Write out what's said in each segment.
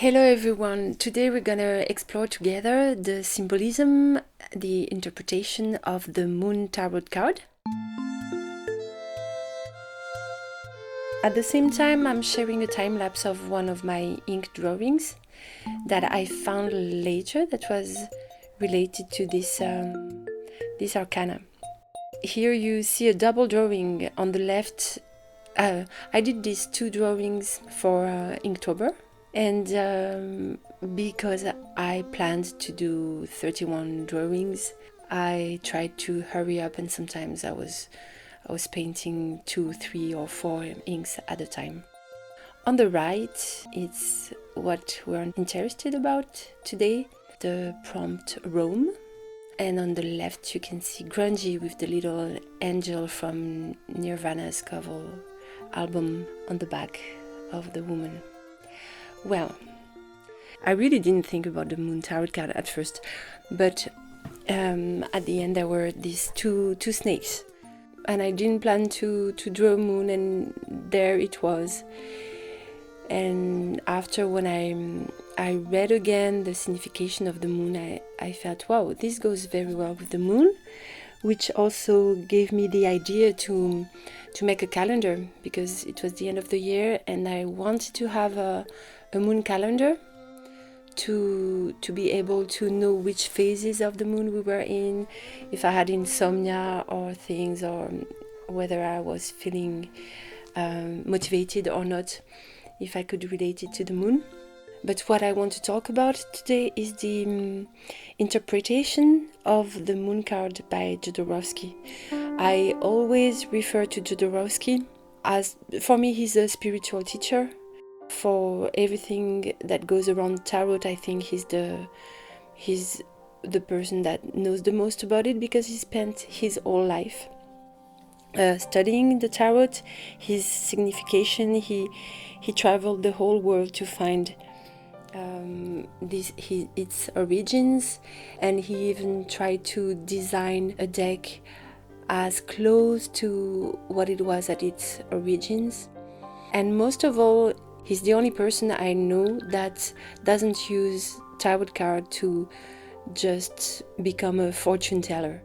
Hello everyone, today we're gonna explore together the symbolism, the interpretation of the Moon Tarot card. At the same time, I'm sharing a time-lapse of one of my ink drawings that I found later that was related to this arcana. Here you see a double drawing on the left. I did these two drawings for Inktober. And because I planned to do 31 drawings, I tried to hurry up, and sometimes I was painting 2, 3, or 4 inks at a time. On the right, it's what we're interested about today, the prompt Rome. And on the left, you can see Grungy with the little angel from Nirvana's cover album on the back of the woman. Well, I really didn't think about the Moon Tarot card at first, but at the end there were these two snakes, and I didn't plan to draw a moon, and there it was. And after, when I read again the signification of the moon, I felt, wow, this goes very well with the moon, which also gave me the idea to make a calendar, because it was the end of the year and I wanted to have a moon calendar to be able to know which phases of the moon we were in, if I had insomnia or things, or whether I was feeling motivated or not, if I could relate it to the moon. But what I want to talk about today is the interpretation of the moon card by Jodorowsky. I always refer to Jodorowsky as, for me, he's a spiritual teacher. For everything that goes around tarot, I think he's the person that knows the most about it, because he spent his whole life studying the tarot, his signification. He traveled the whole world to find its origins, and he even tried to design a deck as close to what it was at its origins. And most of all, he's the only person I know that doesn't use tarot card to just become a fortune teller.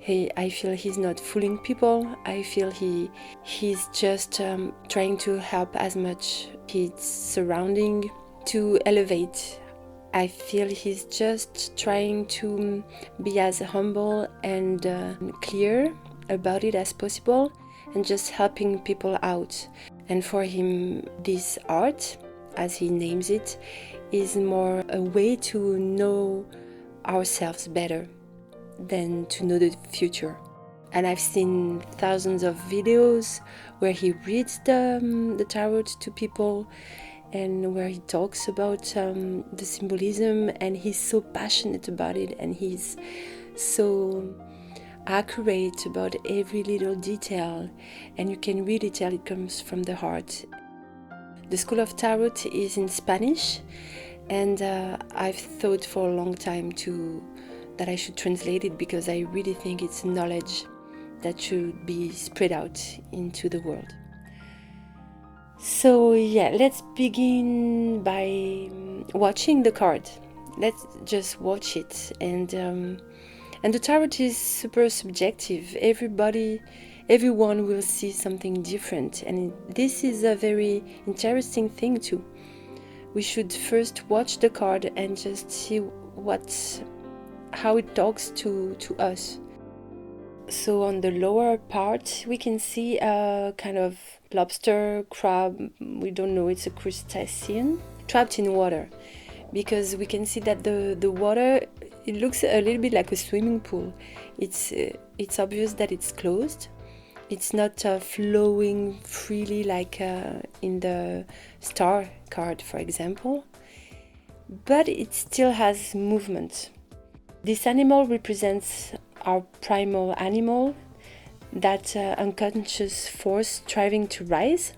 I feel he's not fooling people. I feel he's just trying to help as much his surrounding to elevate. I feel he's just trying to be as humble and clear about it as possible, and just helping people out. And for him, this art, as he names it, is more a way to know ourselves better than to know the future. And I've seen thousands of videos where he reads the tarot to people, and where he talks about the symbolism, and he's so passionate about it, and he's so accurate about every little detail, and you can really tell it comes from the heart. The School of Tarot is in Spanish, and I've thought for a long time that I should translate it, because I really think it's knowledge that should be spread out into the world. So yeah, let's begin by watching the card. Let's just watch it. And the tarot is super subjective. Everyone will see something different, and this is a very interesting thing too. We should first watch the card and just see how it talks to us. So on the lower part, we can see a kind of lobster, crab, we don't know, it's a crustacean, trapped in water, because we can see that the water, it looks a little bit like a swimming pool. It's obvious that it's closed. It's not flowing freely like in the star card, for example, but it still has movement. This animal represents our primal animal, that unconscious force striving to rise.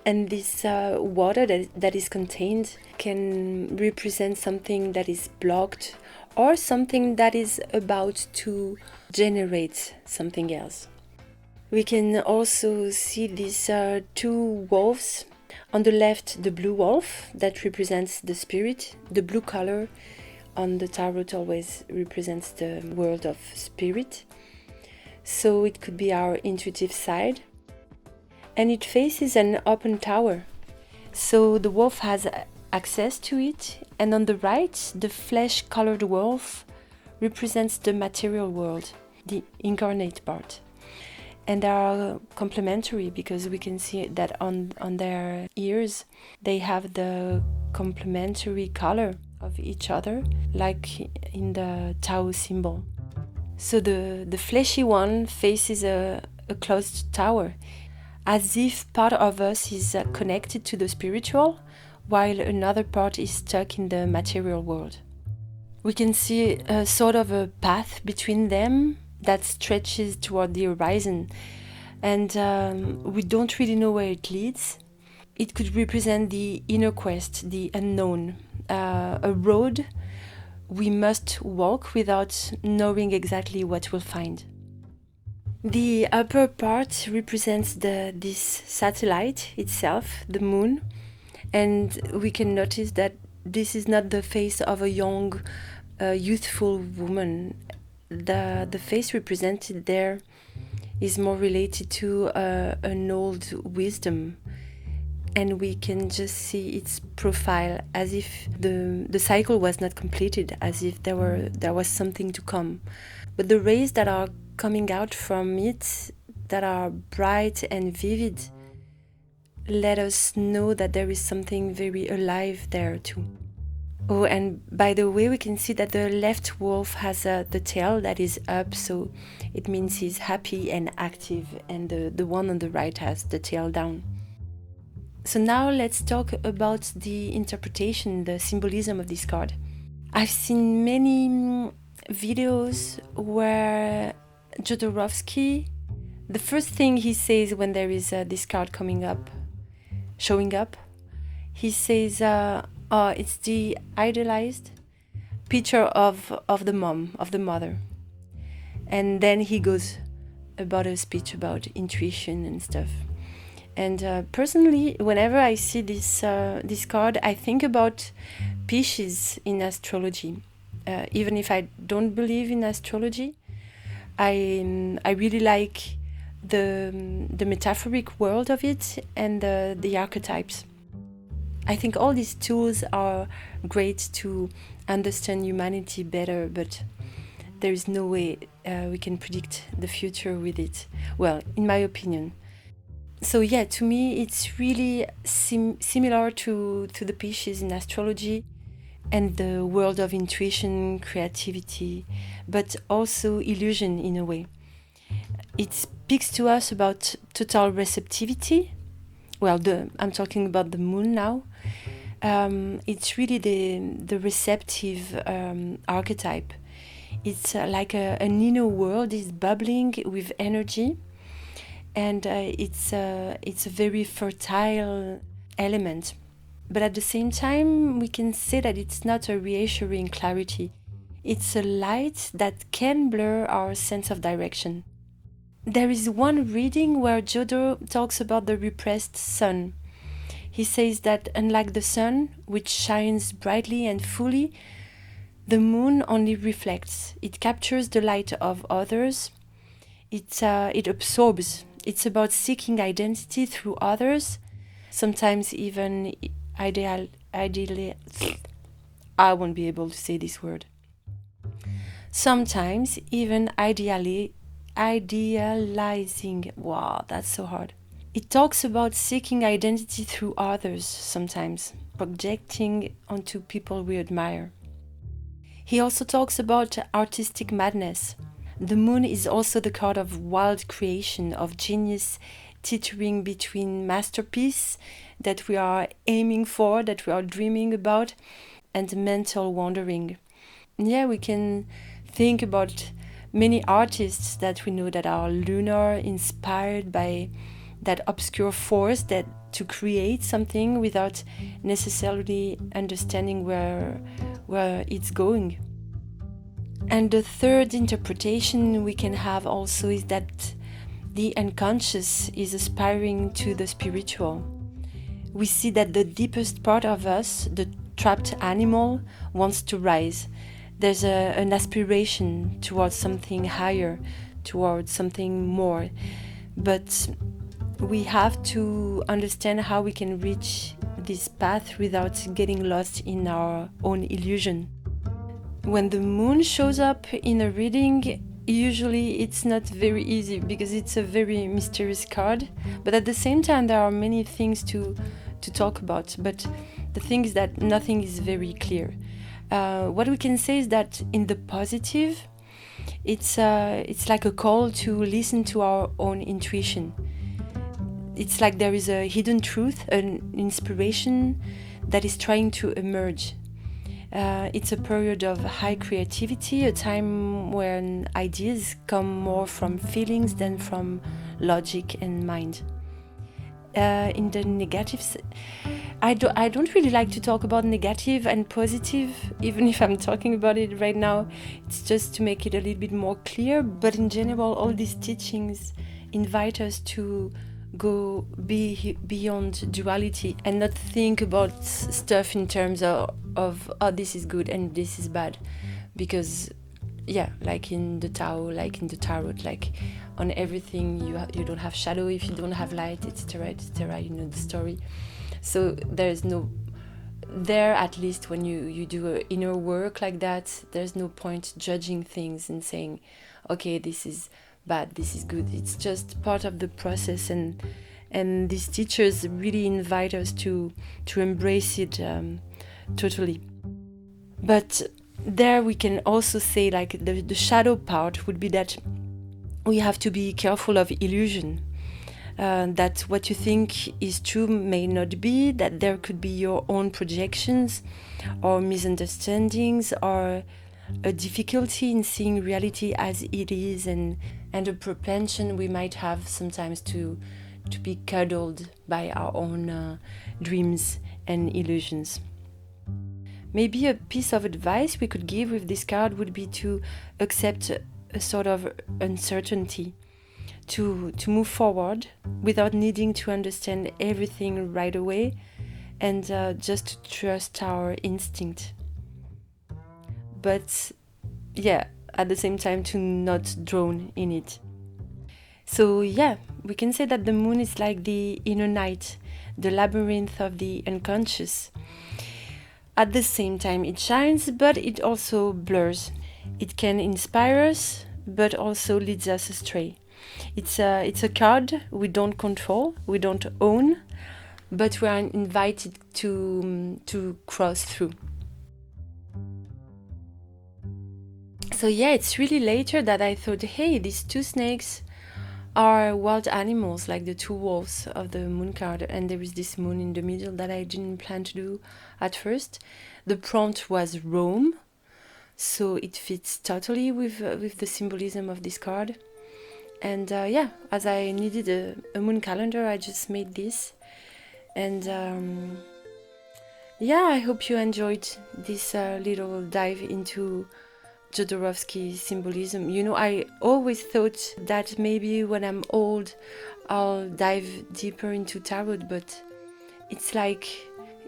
And this water that is contained can represent something that is blocked, or something that is about to generate something else. We can also see these two wolves On the left, the blue wolf that represents the spirit. The blue color on the tarot always represents the world of spirit. So it could be our intuitive side. And it faces an open tower. So the wolf has access to it. And on the right, the flesh-colored wolf represents the material world, the incarnate part. And they are complementary because we can see that on their ears they have the complementary color of each other, like in the Tao symbol. So the fleshy one faces a closed tower, as if part of us is connected to the spiritual, while another part is stuck in the material world. We can see a sort of a path between them that stretches toward the horizon, and we don't really know where it leads. It could represent the inner quest, the unknown, a road we must walk without knowing exactly what we'll find. The upper part represents this satellite itself, the moon, and we can notice that this is not the face of a young, youthful woman. The face represented there is more related to an old wisdom, and we can just see its profile as if the cycle was not completed, as if there was something to come. But the rays that are coming out from it, that are bright and vivid, let us know that there is something very alive there too. Oh, and by the way, we can see that the left wolf has the tail that is up, so it means he's happy and active, and the one on the right has the tail down. So now let's talk about the interpretation, the symbolism of this card. I've seen many videos where Jodorowsky, the first thing he says when there is this card showing up, he says, it's the idealized picture of the mom, of the mother. And then he goes about a speech about intuition and stuff. And personally, whenever I see this card, I think about Pisces in astrology. Even if I don't believe in astrology, I really like the metaphoric world of it and the archetypes. I think all these tools are great to understand humanity better, but there is no way we can predict the future with it. Well, in my opinion. So yeah, to me it's really similar to the Pisces in astrology and the world of intuition, creativity, but also illusion in a way. It speaks to us about total receptivity. Well, I'm talking about the moon now. It's really the receptive archetype. It's like an inner world is bubbling with energy, and it's a very fertile element. But at the same time, we can say that it's not a reassuring clarity. It's a light that can blur our sense of direction. There is one reading where Jodo talks about the repressed sun. He says that unlike the sun, which shines brightly and fully, the moon only reflects. It captures the light of others. It absorbs. It's about seeking identity through others, sometimes even ideally. I won't be able to say this word. Sometimes even idealizing. Wow, that's so hard. It talks about seeking identity through others sometimes, projecting onto people we admire. He also talks about artistic madness. The moon is also the card of wild creation, of genius teetering between masterpiece that we are aiming for, that we are dreaming about, and mental wandering. Yeah, we can think about many artists that we know that are lunar, inspired by that obscure force that to create something without necessarily understanding where it's going. And the third interpretation we can have also is that the unconscious is aspiring to the spiritual. we see that the deepest part of us, the trapped animal, wants to rise. There's an aspiration towards something higher, towards something more. But we have to understand how we can reach this path without getting lost in our own illusion. When the moon shows up in a reading, usually it's not very easy because it's a very mysterious card, but at the same time there are many things to talk about. But the thing is that nothing is very clear. What we can say is that in the positive, it's like a call to listen to our own intuition. It's like there is a hidden truth, an inspiration that is trying to emerge. It's a period of high creativity, a time when ideas come more from feelings than from logic and mind. In the negatives, I don't really like to talk about negative and positive, even if I'm talking about it right now. It's just to make it a little bit more clear. But in general, all these teachings invite us to go beyond duality and not think about stuff in terms of oh, this is good and this is bad. Because yeah, like in the Tao, like in the tarot, like on everything you don't have shadow if you don't have light, etc., etc., you know the story. So there's no, there at least when you do inner work like that, there's no point judging things and saying, okay, this is bad, this is good. It's just part of the process, and these teachers really invite us to embrace it totally. But there we can also say, like, the shadow part would be that we have to be careful of illusion. That what you think is true may not be, that there could be your own projections or misunderstandings or a difficulty in seeing reality as it is, and a propension we might have sometimes to be cuddled by our own dreams and illusions. Maybe a piece of advice we could give with this card would be to accept a sort of uncertainty, to move forward without needing to understand everything right away, and just to trust our instinct. But yeah, at the same time to not drown in it. So yeah, we can say that the moon is like the inner night, the labyrinth of the unconscious. At the same time it shines, but it also blurs. It can inspire us, but also leads us astray. It's a card we don't control, we don't own, but we are invited to cross through. So yeah, it's really later that I thought, hey, these two snakes are wild animals, like the two wolves of the moon card, and there is this moon in the middle that I didn't plan to do at first. The prompt was Rome, so it fits totally with the symbolism of this card. And yeah, as I needed a moon calendar, I just made this. And yeah, I hope you enjoyed this little dive into Jodorowsky symbolism. You know, I always thought that maybe when I'm old I'll dive deeper into tarot, but it's like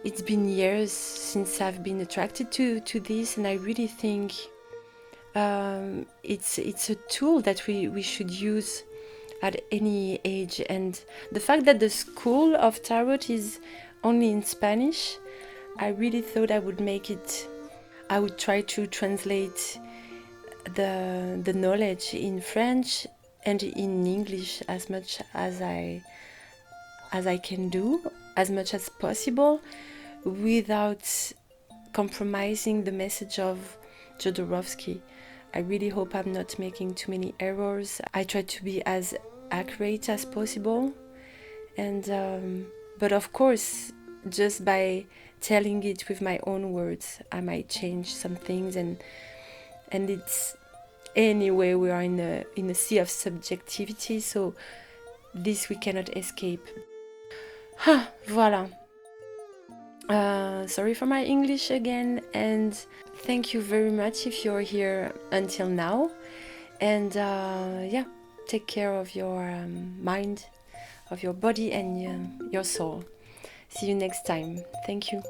it's been years since I've been attracted to this, and I really think it's a tool that we should use at any age. And the fact that the school of tarot is only in Spanish, I really thought I would try to translate the knowledge in French and in English as much as I can do, as much as possible, without compromising the message of Jodorowsky. I really hope I'm not making too many errors. I try to be as accurate as possible, and but of course, just by telling it with my own words, I might change some things, and it's anyway, we are in a sea of subjectivity, so this we cannot escape. Voilà. Sorry for my English again, and thank you very much if you're here until now. And yeah, take care of your mind, of your body, and your soul. See you next time. Thank you.